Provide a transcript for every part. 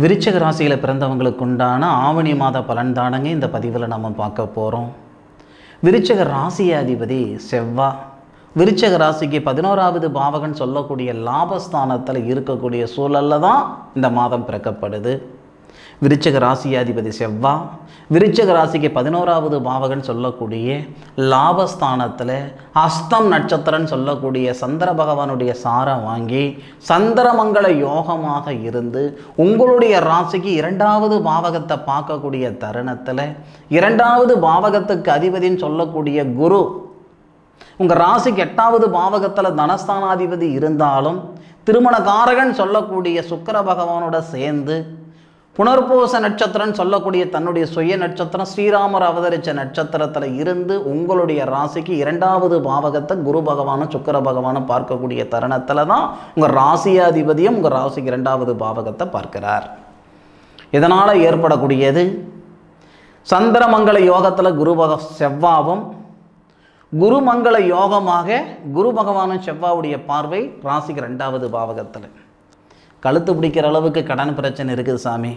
விருச்சிக ராசியில் பிறந்தவங்களுக்கு உண்டான ஆவணி மாத பலன்தானங்க இந்த பதிவில் நம்ம பார்க்க போகிறோம். விருச்சிக ராசியாதிபதி செவ்வாய் விருச்சிக ராசிக்கு 11வது பாவகன் சொல்லக்கூடிய லாபஸ்தானத்தில் இருக்கக்கூடிய சூழலில் தான் இந்த மாதம் பிறக்கப்படுது. விருச்சிக ராசியாதிபதி செவ்வாய் விருச்சிக ராசிக்கு 11வது பாவகன் சொல்லக்கூடிய லாபஸ்தானத்தில் அஸ்தம் நட்சத்திரன்னு சொல்லக்கூடிய சந்திர பகவானுடைய சாரம் வாங்கி சந்திரமங்கல யோகமாக இருந்து உங்களுடைய ராசிக்கு 2வது பாவகத்தை பார்க்கக்கூடிய தருணத்தில் 2வது பாவகத்துக்கு அதிபதின்னு சொல்லக்கூடிய குரு உங்கள் ராசிக்கு 8வது பாவகத்தில் தனஸ்தானாதிபதி இருந்தாலும் திருமணகாரகன் சொல்லக்கூடிய சுக்கிர பகவானோட சேர்ந்து புனர்பூச நட்சத்திரம் சொல்லக்கூடிய தன்னுடைய சுய நட்சத்திரம் ஸ்ரீராமர் அவதரித்த நட்சத்திரத்தில் இருந்து உங்களுடைய ராசிக்கு 2வது பாவகத்தை குரு பகவானும் சுக்கிர பகவானும் பார்க்கக்கூடிய தருணத்தில் தான் உங்கள் ராசியாதிபதியும் உங்கள் ராசிக்கு 2வது பாவகத்தை பார்க்கிறார். இதனால் ஏற்படக்கூடியது சந்திரமங்கல யோகத்தில் செவ்வாவும் குருமங்கள யோகமாக குரு பகவானும் செவ்வாவுடைய பார்வை ராசிக்கு 2வது பாவகத்தில். கழுத்து பிடிக்கிற அளவுக்கு கடன் பிரச்சனை இருக்குது சாமி,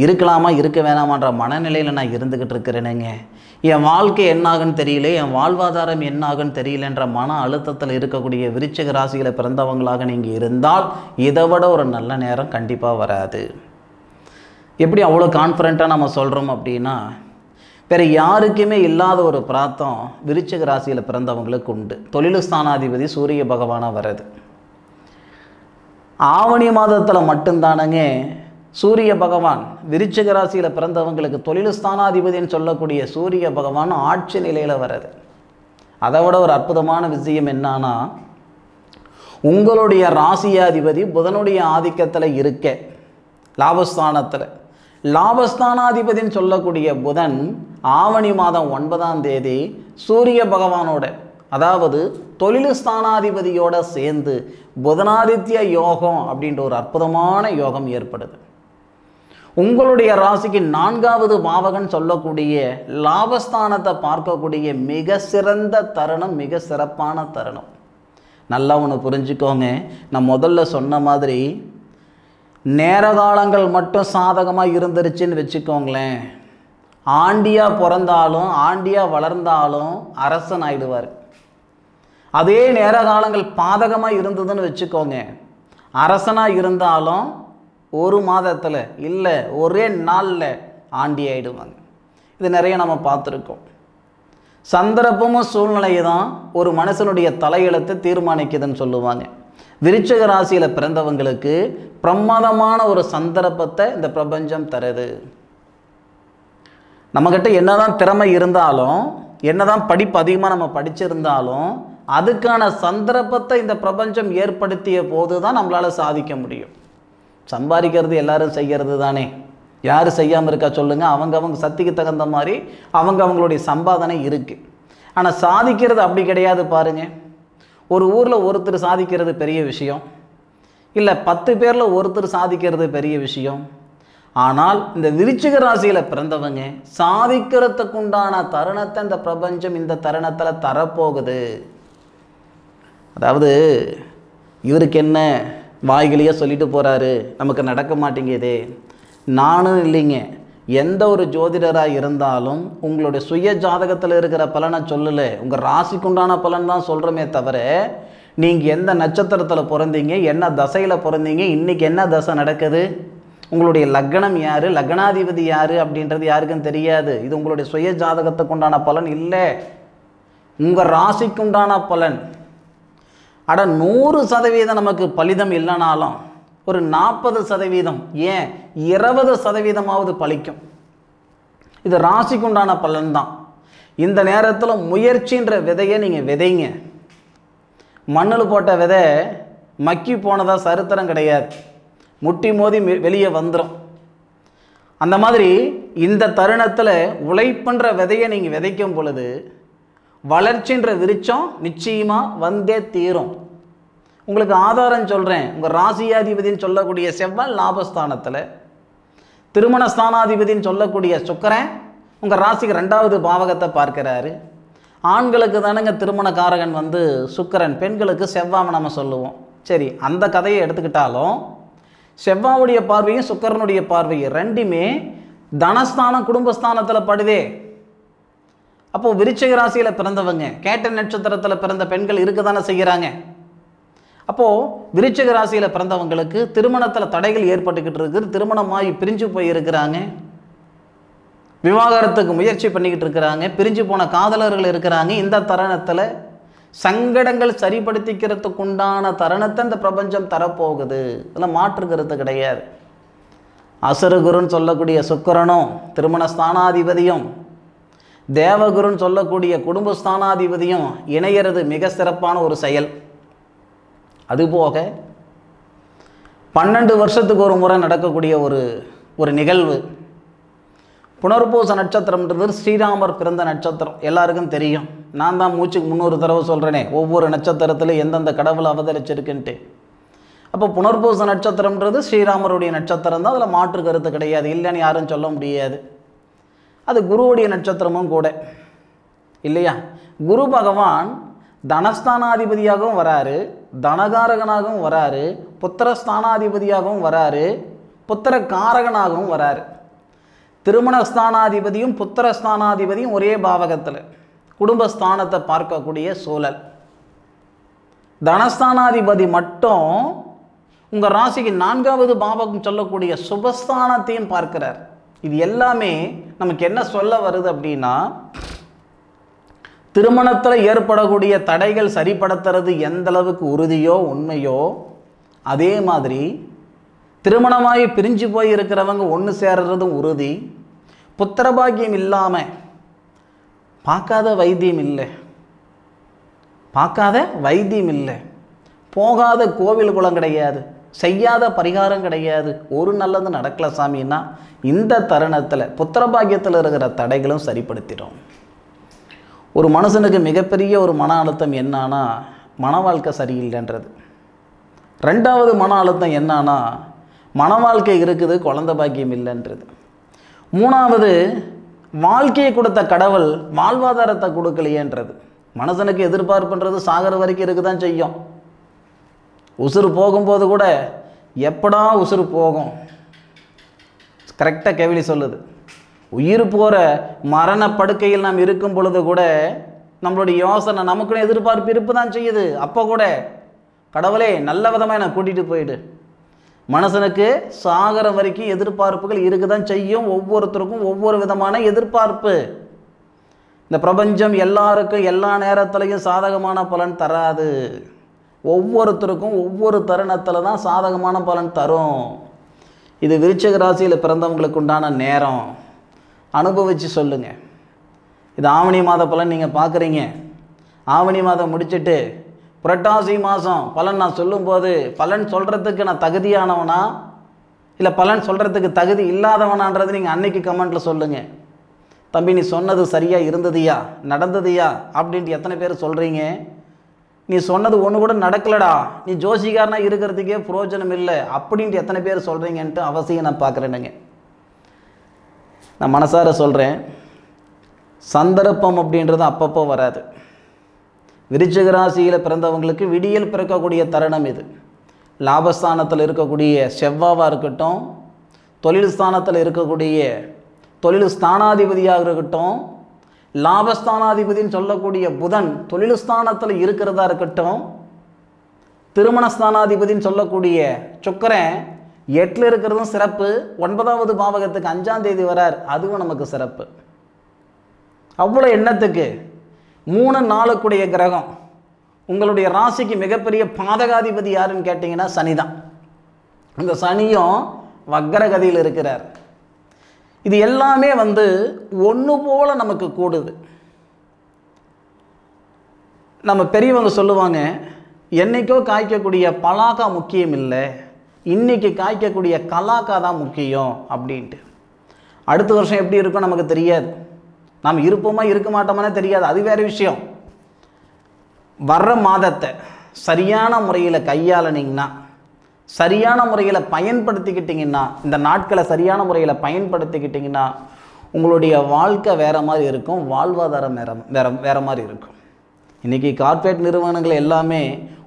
இருக்கலாமா இருக்க வேணாமான்ற மனநிலையில் நான் இருந்துக்கிட்டு இருக்கிறேனுங்க, என் வாழ்க்கை என்னாகுன்னு தெரியல, என் வாழ்வாதாரம் என்னாகுன்னு தெரியலன்ற மன அழுத்தத்தில் இருக்கக்கூடிய விருச்சிக ராசியில் பிறந்தவங்களாக நீங்கள் இருந்தால் இதை விட ஒரு நல்ல நேரம் கண்டிப்பாக வராது. எப்படி அவ்வளோ கான்ஃபிடண்ட்டாக நம்ம சொல்கிறோம் அப்படின்னா, வேறு யாருக்குமே இல்லாத ஒரு பிரார்த்தம் விருச்சிக ராசியில் பிறந்தவங்களுக்கு உண்டு. தொழில் ஸ்தானாதிபதி சூரிய பகவானாக வர்றது ஆவணி மாதத்தில் மட்டும்தானங்க. சூரிய பகவான் விருச்சிக ராசியில் பிறந்தவங்களுக்கு தொழில் ஸ்தானாதிபதின்னு சொல்லக்கூடிய சூரிய பகவான் ஆட்சி நிலையில் வர்றது. அதை விட ஒரு அற்புதமான விஷயம் என்னன்னா, உங்களுடைய ராசியாதிபதி புதனுடைய ஆதிக்கத்தில் இருக்க லாபஸ்தானத்தில் லாபஸ்தானாதிபதின்னு சொல்லக்கூடிய புதன் ஆவணி மாதம் 9ஆம் தேதி சூரிய பகவானோட அதாவது தொழில் ஸ்தானாதிபதியோட சேர்ந்து புதனாதித்ய யோகம் அப்படின்ற ஒரு அற்புதமான யோகம் ஏற்படுது. உங்களுடைய ராசிக்கு 4வது பாவகன் சொல்லக்கூடிய லாபஸ்தானத்தை பார்க்கக்கூடிய மிக சிறந்த தருணம், மிக சிறப்பான தருணம். நல்லா ஒன்று புரிஞ்சுக்கோங்க, நான் முதல்ல சொன்ன மாதிரி நேர காலங்கள் மட்டும் சாதகமாக இருந்துருச்சுன்னு வச்சுக்கோங்களேன், ஆண்டியாக பிறந்தாலும் ஆண்டியாக வளர்ந்தாலும் அரசன் ஆயிடுவார். அதே நேர காலங்கள் பாதகமாக இருந்ததுன்னு வச்சுக்கோங்க, அரசனாக இருந்தாலும் ஒரு மாதத்தில் இல்லை ஒரே நாளில் ஆண்டி ஆகிடுவாங்க. இது நிறைய நம்ம பார்த்துருக்கோம். சந்தர்ப்பமும் சூழ்நிலையை தான் ஒரு மனுஷனுடைய தலையெழுத்தை தீர்மானிக்குதுன்னு சொல்லுவாங்க. விருச்சிக ராசியில் பிறந்தவங்களுக்கு பிரமாதமான ஒரு சந்தர்ப்பத்தை இந்த பிரபஞ்சம் தருது. நம்மக்கிட்ட என்னதான் திறமை இருந்தாலும் என்னதான் படிப்பு அதிகமாக நம்ம படிச்சிருந்தாலும் அதுக்கான சந்தர்ப்பத்தை இந்த பிரபஞ்சம் ஏற்படுத்திய போது தான் நம்மளால் சாதிக்க முடியும். சம்பாதிக்கிறது எல்லாரும் செய்கிறது தானே, யார் செய்யாமல் இருக்கா சொல்லுங்கள்? அவங்க சக்திக்கு தகுந்த மாதிரி அவங்களுடைய சம்பாதனை இருக்குது. ஆனால் சாதிக்கிறது அப்படி கிடையாது பாருங்கள். ஒரு ஊரில் ஒருத்தர் சாதிக்கிறது பெரிய விஷயம் இல்லை, 10 பேரில் ஒருத்தர் சாதிக்கிறது பெரிய விஷயம். ஆனால் இந்த விருச்சிக ராசியில் பிறந்தவங்க சாதிக்கிறதுக்குண்டான தருணத்தை இந்த பிரபஞ்சம் இந்த தருணத்தில் தரப்போகுது. அதாவது இவருக்கு என்ன வாய்களையே சொல்லிட்டு போகிறாரு, நமக்கு நடக்க மாட்டேங்குதே. நானும் இல்லைங்க, எந்த ஒரு ஜோதிடராக இருந்தாலும் உங்களுடைய சுய ஜாதகத்தில் இருக்கிற பலனை சொல்லலை, உங்கள் ராசிக்குண்டான பலன் தான் சொல்கிறோமே தவிர நீங்கள் எந்த நட்சத்திரத்தில் பிறந்தீங்க, என்ன தசையில் பிறந்தீங்க, இன்றைக்கி என்ன தசை நடக்குது, உங்களுடைய லக்னம் யார், லக்னாதிபதி யார் அப்படின்றது யாருக்கும் தெரியாது. இது உங்களுடைய சுய ஜாதகத்துக்கு உண்டான பலன் இல்லை, உங்கள் ராசிக்குண்டான பலன். 100% நமக்கு பலிதம் இல்லைனாலும் ஒரு 40%, ஏன் 20% பலிக்கும். இது ராசிக்குண்டான பலன் தான். இந்த நேரத்தில் முயற்சின்ற விதையை நீங்கள் விதைங்க. மண்ணில் போட்ட விதை மக்கி போனதாக சரித்திரம் கிடையாது, முட்டி மோதி வெளியே வந்துடும். அந்த மாதிரி இந்த தருணத்தில் உழைப்புன்ற விதையை நீங்கள் விதைக்கும் பொழுது வளர்ச்சின்ற விருட்சம் நிச்சயமாக வந்தே தீரும். உங்களுக்கு ஆதாரம் சொல்கிறேன். உங்கள் ராசியாதிபதினு சொல்லக்கூடிய செவ்வாய் லாபஸ்தானத்தில், திருமண ஸ்தானாதிபதினு சொல்லக்கூடிய சுக்கிரன் உங்கள் ராசிக்கு 2வது பாவகத்தை பார்க்கிறாரு. ஆண்களுக்கு தானுங்க திருமணக்காரகன் சுக்கிரன், பெண்களுக்கு செவ்வாய் நம்ம சொல்லுவோம். சரி, அந்த கதையை எடுத்துக்கிட்டாலும் செவ்வாவுடைய பார்வையும் சுக்கிரனுடைய பார்வையும் ரெண்டுமே தனஸ்தானம் குடும்பஸ்தானத்தில் படுதே. அப்போது விருச்சிக ராசியில் பிறந்தவங்க கேட்ட நட்சத்திரத்தில் பிறந்த பெண்கள் இருக்க தானே செய்கிறாங்க. அப்போது விருச்சிக ராசியில் பிறந்தவங்களுக்கு திருமணத்தில் தடைகள் ஏற்பட்டுக்கிட்டு இருக்குது. திருமணமாகி பிரிஞ்சு போய் இருக்கிறாங்க, விவாகரத்துக்கு முயற்சி பண்ணிக்கிட்டு இருக்கிறாங்க, பிரிஞ்சு போன காதலர்கள் இருக்கிறாங்க. இந்த தருணத்தில் சங்கடங்கள் சரிப்படுத்திக்கிறதுக்கு உண்டான தருணத்தை இந்த பிரபஞ்சம் தரப்போகுது. இதில் மாற்றுக்கிறது கிடையாது. அசுரகுருன்னு சொல்லக்கூடிய சுக்கிரனும் திருமண ஸ்தானாதிபதியும் தேவகுருன்னு சொல்லக்கூடிய குடும்பஸ்தானாதிபதியும் இணையிறது மிக சிறப்பான ஒரு செயல். அதுபோக 12 வருஷத்துக்கு ஒரு முறை நடக்கக்கூடிய ஒரு நிகழ்வு. புனர்பூச நட்சத்திரம்ன்றது ஸ்ரீராமர் பிறந்த நட்சத்திரம், எல்லாருக்கும் தெரியும். நான் தான் மூச்சுக்கு 300 தடவை சொல்கிறேனே ஒவ்வொரு நட்சத்திரத்தில் எந்தெந்த கடவுள் அவதரிச்சிருக்குன்ட்டு. அப்போ புனர்பூச நட்சத்திரம்ன்றது ஸ்ரீராமருடைய நட்சத்திரம் தான், அதில் மாற்று கருத்து கிடையாது, இல்லைன்னு யாரும் சொல்ல முடியாது. அது குருவுடைய நட்சத்திரமும் கூட இல்லையா. குரு பகவான் தனஸ்தானாதிபதியாகவும் வராரு, தனகாரகனாகவும் வராரு, புத்திரஸ்தானாதிபதியாகவும் வராரு, புத்திர காரகனாகவும் வராரு. திருமணஸ்தானாதிபதியும் புத்திரஸ்தானாதிபதியும் ஒரே பாவகத்தில் குடும்பஸ்தானத்தை பார்க்கக்கூடிய சூழல். தனஸ்தானாதிபதி மட்டும் உங்கள் ராசிக்கு 4வது பாவகம் சொல்லக்கூடிய சுபஸ்தானத்தையும் பார்க்கிறார். இது எல்லாமே நமக்கு என்ன சொல்ல வருது அப்படின்னா, திருமணத்தில் ஏற்படக்கூடிய தடைகள் சரிப்படுத்துறது எந்த அளவுக்கு உறுதியோ உண்மையோ, அதே மாதிரி திருமணமாகி பிரிஞ்சு போய் இருக்கிறவங்க ஒன்று சேர்றதும் உறுதி. புத்திரபாகியம் இல்லாமல் பார்க்காத வைத்தியம் இல்லை, பார்க்காத வைத்தியம் இல்லை, போகாத கோவில் குளம் கிடையாது, செய்யாத பரிகாரம் கிடையாது, ஒரு நல்லது நடக்கல சாமின்னா இந்த தருணத்தில் புத்திரபாகியத்தில் இருக்கிற தடைகளும் சரிப்படுத்திடும். ஒரு மனுஷனுக்கு மிகப்பெரிய ஒரு மன அழுத்தம் என்னன்னா மன வாழ்க்கை சரியில்லைன்றது. 2வது மன அழுத்தம் என்னன்னா மன வாழ்க்கை இருக்குது, குழந்தை பாக்கியம் இல்லைன்றது. 3வது வாழ்க்கையை கொடுத்த கடவுள் வாழ்வாதாரத்தை கொடுக்கலையேன்றது. மனுஷனுக்கு எதிர்பார்ப்புன்றது சாகர வரைக்கும் இருக்க தான் செய்யும். உசுறு போகும்போது கூட எப்படா உசுறு போகும், கரெக்டாக கேள்வி சொல்லுது. உயிர் போகிற மரண படுக்கையில் நாம் இருக்கும் பொழுது கூட நம்மளுடைய யோசனை நமக்குன்னு எதிர்பார்ப்பு இருப்பு தான் செய்யுது. அப்போ கூட கடவுளே நல்ல விதமாக என்னை கூட்டிகிட்டு போயிடு. மனுஷனுக்கு சாகர வரைக்கும் எதிர்பார்ப்புகள் இருக்க தான் செய்யும். ஒவ்வொருத்தருக்கும் ஒவ்வொரு விதமான எதிர்பார்ப்பு. இந்த பிரபஞ்சம் எல்லாருக்கும் எல்லா நேரத்துலையும் சாதகமான பலன் தராது. ஒவ்வொருத்தருக்கும் ஒவ்வொரு தருணத்தில் தான் சாதகமான பலன் தரும். இது விருச்சிக ராசியில் பிறந்தவங்களுக்கு உண்டான நேரம். அனுபவித்து சொல்லுங்கள். இது ஆவணி மாத பலன் நீங்கள் பார்க்குறீங்க. ஆவணி மாதம் முடிச்சுட்டு புரட்டாசி மாதம் பலன் நான் சொல்லும்போது பலன் சொல்கிறதுக்கு நான் தகுதியானவனா இல்லை பலன் சொல்கிறதுக்கு தகுதி இல்லாதவனான்றது நீங்கள் அன்னைக்கு கமெண்ட்டில் சொல்லுங்கள். தம்பி நீ சொன்னது சரியாக இருந்ததுயா, நடந்ததுயா அப்படின்ட்டு எத்தனை பேர் சொல்கிறீங்க? நீ சொன்னது ஒன்று கூட நடக்கலடா, நீ ஜோசிகாரனா இருக்கிறதுக்கே பிரயோஜனம் இல்லை அப்படின்ட்டு எத்தனை பேர் சொல்கிறீங்கன்ட்டு அவசியம் நான் பார்க்குறேனுங்க. நான் மனசார சொல்கிறேன், சந்தர்ப்பம் அப்படின்றது அப்பப்போ வராது. விருச்சிக ராசியில் பிறந்தவங்களுக்கு விடியல் பிறக்கக்கூடிய தருணம் இது. லாபஸ்தானத்தில் இருக்கக்கூடிய செவ்வாவாக இருக்கட்டும், தொழில் ஸ்தானத்தில் இருக்கக்கூடிய தொழில் ஸ்தானாதிபதியாக இருக்கட்டும், லாபஸ்தானாதிபதினு சொல்லக்கூடிய புதன் தொழில் ஸ்தானத்தில் இருக்கிறதா இருக்கட்டும், திருமணஸ்தானாதிபதினு சொல்லக்கூடிய சுக்கிரன் 8ல் இருக்கிறதும் சிறப்பு. 9வது பாவகத்துக்கு 5ஆம் தேதி வரார், அதுவும் நமக்கு சிறப்பு. அவ்வளோ எண்ணத்துக்கு 3 நாளுக்குடைய கிரகம். உங்களுடைய ராசிக்கு மிகப்பெரிய பாதகாதிபதி யாருன்னு கேட்டிங்கன்னா சனி தான். இந்த சனியும் வக்ரகதியில் இருக்கிறார். இது எல்லாமே ஒன்று போல நமக்கு கூடுது. நம்ம பெரியவங்க சொல்லுவாங்க, என்னைக்கோ காய்க்கக்கூடிய பலாக்கா முக்கியம் இல்லை, இன்றைக்கி காய்க்கக்கூடிய கலாக்கா தான் முக்கியம் அப்படின்ட்டு. அடுத்த வருஷம் எப்படி இருக்கும் நமக்கு தெரியாது, நாம் இருப்போமா இருக்க மாட்டோமானே தெரியாது, அது வேறு விஷயம். வர்ற மாதத்தை சரியான முறையில் கையாளனீங்கன்னா, சரியான முறையில் பயன்படுத்திக்கிட்டிங்கன்னா, இந்த நாட்களை சரியான முறையில் பயன்படுத்திக்கிட்டிங்கன்னா உங்களுடைய வாழ்க்கை வேறு மாதிரி இருக்கும், வாழ்வாதாரம் வேறு மாதிரி இருக்கும். இன்றைக்கி கார்ப்பரேட் நிறுவனங்கள் எல்லாமே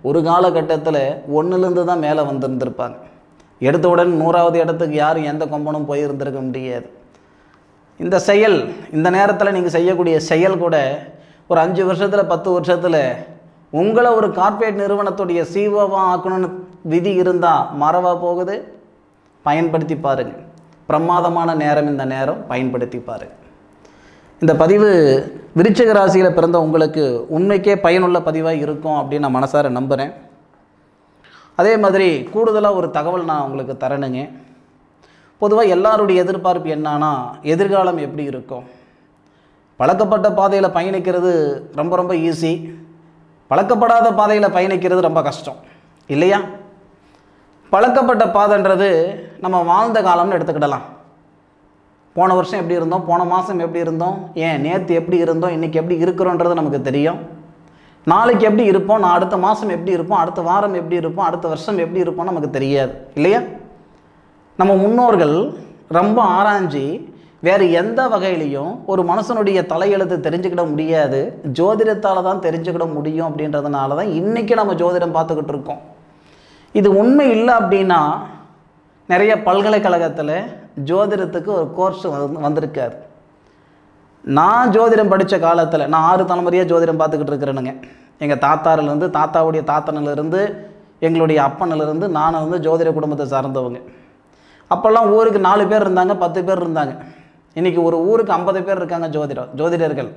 ஒரு காலகட்டத்தில் 1லேருந்து தான் மேலே வந்திருந்திருப்பாங்க. எடுத்தவுடன் 100வது இடத்துக்கு யாரும் எந்த கொம்பனும் போய் இருந்திருக்க முடியாது. இந்த செயல், இந்த நேரத்தில் நீங்கள் செய்யக்கூடிய செயல் கூட ஒரு 5 வருஷத்தில் 10 வருஷத்தில் உங்களை ஒரு கார்ப்பரேட் நிறுவனத்துடைய சிஓவாக ஆக்கணும்னு விதி இருந்தால் மறவா போகுது. பயன்படுத்தி பாருங்கள். பிரமாதமான நேரம் இந்த நேரம், பயன்படுத்தி பாருங்கள். இந்த பதிவு விருச்சிக ராசியில் பிறந்த உங்களுக்கு உண்மைக்கே பயனுள்ள பதிவாக இருக்கும் அப்படின்னு நான் மனசார நம்புகிறேன். அதே மாதிரி கூடுதலாக ஒரு தகவல் நான் உங்களுக்கு தரணுங்க. பொதுவாக எல்லாருடைய எதிர்பார்ப்பு என்னன்னா, எதிர்காலம் எப்படி இருக்கும்? பழக்கப்பட்ட பாதையில் பயணிக்கிறது ரொம்ப ரொம்ப ஈஸி, பழக்கப்படாத பாதையில் பயணிக்கிறது ரொம்ப கஷ்டம் இல்லையா? பழக்கப்பட்ட பாதைன்றது நம்ம வாழ்ந்த காலம்னு எடுத்துக்கிடலாம். போன வருஷம் எப்படி இருந்தோம், போன மாதம் எப்படி இருந்தோம், ஏன் நேற்று எப்படி இருந்தோம், இன்றைக்கி எப்படி இருக்கிறோன்றது நமக்கு தெரியும். நாளைக்கு எப்படி இருப்போம், நான் அடுத்த மாதம் எப்படி இருப்போம், அடுத்த வாரம் எப்படி இருப்போம், அடுத்த வருஷம் எப்படி இருப்போம் நமக்கு தெரியாது இல்லையா? நம்ம முன்னோர்கள் ரொம்ப ஆராய்ஞ்சி வேறு எந்த வகையிலையும் ஒரு மனுஷனுடைய தலையெழுத்து தெரிஞ்சுக்கிட முடியாது, ஜோதிடத்தால் தான் தெரிஞ்சுக்கிட முடியும். அப்படின்றதுனால தான் இன்றைக்கி நம்ம ஜோதிடம் பார்த்துக்கிட்டு இருக்கோம். இது உண்மை இல்லை அப்படின்னா நிறைய பல்கலைக்கழகத்தில் ஜோதிடத்துக்கு ஒரு கோர்ஸ் வந்திருக்காது. நான் ஜோதிடம் படித்த காலத்தில் நான் 6 தலைமுறையாக ஜோதிடம் பார்த்துக்கிட்டு இருக்கிறேனுங்க. எங்கள் தாத்தாரிலேருந்து, தாத்தாவுடைய தாத்தனிலிருந்து, எங்களுடைய அப்பனிலிருந்து நான் வந்து ஜோதிட குடும்பத்தை சார்ந்தவங்க. அப்போல்லாம் ஊருக்கு 4 பேர் இருந்தாங்க, 10 பேர் இருந்தாங்க. இன்றைக்கி ஒரு ஊருக்கு 50 பேர் இருக்காங்க ஜோதிடர்கள்.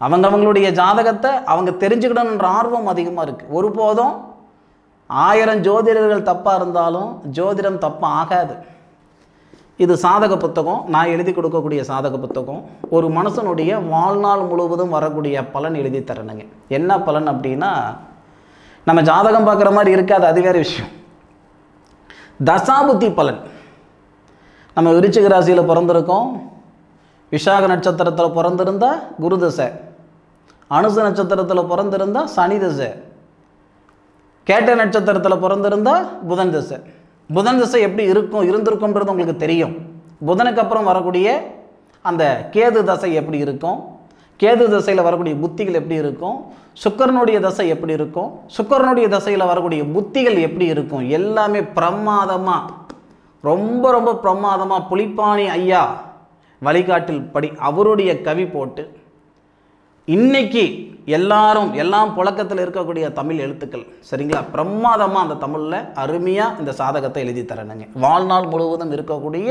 அவங்களுடைய ஜாதகத்தை அவங்க தெரிஞ்சுக்கிடணுன்ற ஆர்வம் அதிகமாக இருக்குது. ஒருபோதும் 1000 ஜோதிடர்கள் தப்பாக இருந்தாலும் ஜோதிடம் தப்பாக ஆகாது. இது சாதக புத்தகம், நான் எழுதி கொடுக்கக்கூடிய சாதக புத்தகம். ஒரு மனுஷனுடைய வாழ்நாள் முழுவதும் வரக்கூடிய பலன் எழுதி தரணுங்க. என்ன பலன் அப்படின்னா, நம்ம ஜாதகம் பார்க்குற மாதிரி இருக்காது, அது வேறு விஷயம். தசாபுத்தி பலன். நம்ம விருச்சிக ராசியில் பிறந்திருக்கோம். விஷாக நட்சத்திரத்தில் பிறந்திருந்தால் குரு தசை, அனுச நட்சத்திரத்தில் பிறந்திருந்தால் சனி தசை, கேட்டை நட்சத்திரத்தில் பிறந்திருந்தால் புதன் தசை. புதன் தசை எப்படி இருந்திருக்கும்ன்றது உங்களுக்கு தெரியும். புதனுக்கு அப்புறம் வரக்கூடிய அந்த கேது தசை எப்படி இருக்கும், கேது தசையில் வரக்கூடிய புத்திகள் எப்படி இருக்கும், சுக்கரனுடைய தசை எப்படி இருக்கும், சுக்கரனுடைய தசையில் வரக்கூடிய புத்திகள் எப்படி இருக்கும், எல்லாமே பிரமாதமாக, ரொம்ப ரொம்ப பிரமாதமாக புலிப்பாணி ஐயா வழிகாட்டில் படி அவருடைய கவி போட்டு இன்னைக்கு எல்லாம் புழக்கத்தில் இருக்கக்கூடிய தமிழ் எழுத்துக்கள் சரிங்களா, பிரமாதமாக அந்த தமிழில் அருமையாக இந்த சாதகத்தை எழுதி தரணுங்க. வாழ்நாள் முழுவதும் இருக்கக்கூடிய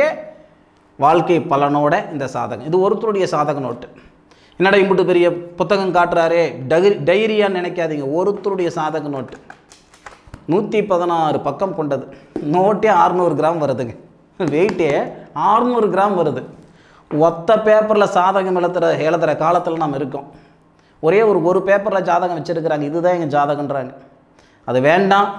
வாழ்க்கை பலனோட இந்த சாதகம். இது ஒருத்தருடைய சாதக நோட்டு. என்னடா இம்புட்டு பெரிய புத்தகம் காட்டுறாரே, டைரியான்னு நினைக்காதீங்க. ஒருத்தருடைய சாதக நோட்டு 116 பக்கம் கொண்டது. நோட்டே 600 கிராம் வருதுங்க. வெயிட்டே 600 கிராம் வருது. ஒத்த பேப்பரில் சாதகம் எழுதுகிற காலத்தில் நாம் இருக்கோம். ஒரு பேப்பரில் ஜாதகம் வச்சுருக்கிறாங்க, இதுதான் எங்கள் ஜாதகன்றாங்க. அது வேண்டாம்.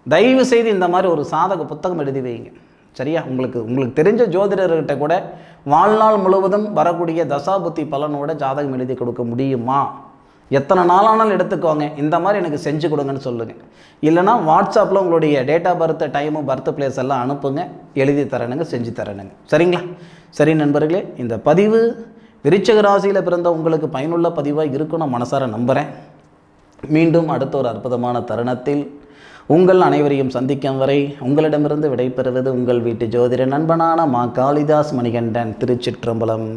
தயவு செய்து இந்த மாதிரி ஒரு சாதக புத்தகம் எழுதி வைங்க சரியா? உங்களுக்கு தெரிஞ்ச ஜோதிடர்கிட்ட கூட வாழ்நாள் முழுவதும் வரக்கூடிய தசாபுத்தி பலனோட ஜாதகம் எழுதி கொடுக்க முடியுமா? எத்தனை நாளானாலும் எடுத்துக்கோங்க, இந்த மாதிரி எனக்கு செஞ்சு கொடுங்கன்னு சொல்லுங்கள். இல்லைனா வாட்ஸ்அப்பில் உங்களுடைய date of birth, time, birth place எல்லாம் அனுப்புங்க, எழுதி தரணுங்க, செஞ்சு தரணுங்க. சரிங்களா? சரி நண்பர்களே, இந்த பதிவு விருச்சிக ராசியில் பிறந்த உங்களுக்கு பயனுள்ள பதிவாக இருக்கும் நான் மனசார நம்புகிறேன். மீண்டும் அடுத்த ஒரு அற்புதமான தருணத்தில் உங்கள் அனைவரையும் சந்திக்கும் வரை உங்களிடமிருந்து விடைபெறுவது உங்கள் வீட்டு ஜோதிட நண்பனான மா காளிதாஸ் மணிகண்டன். திருச்சிற்றம்பலம்.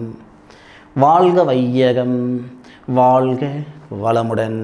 வாழ்க வையகம், வாழ்க வளமுடன்.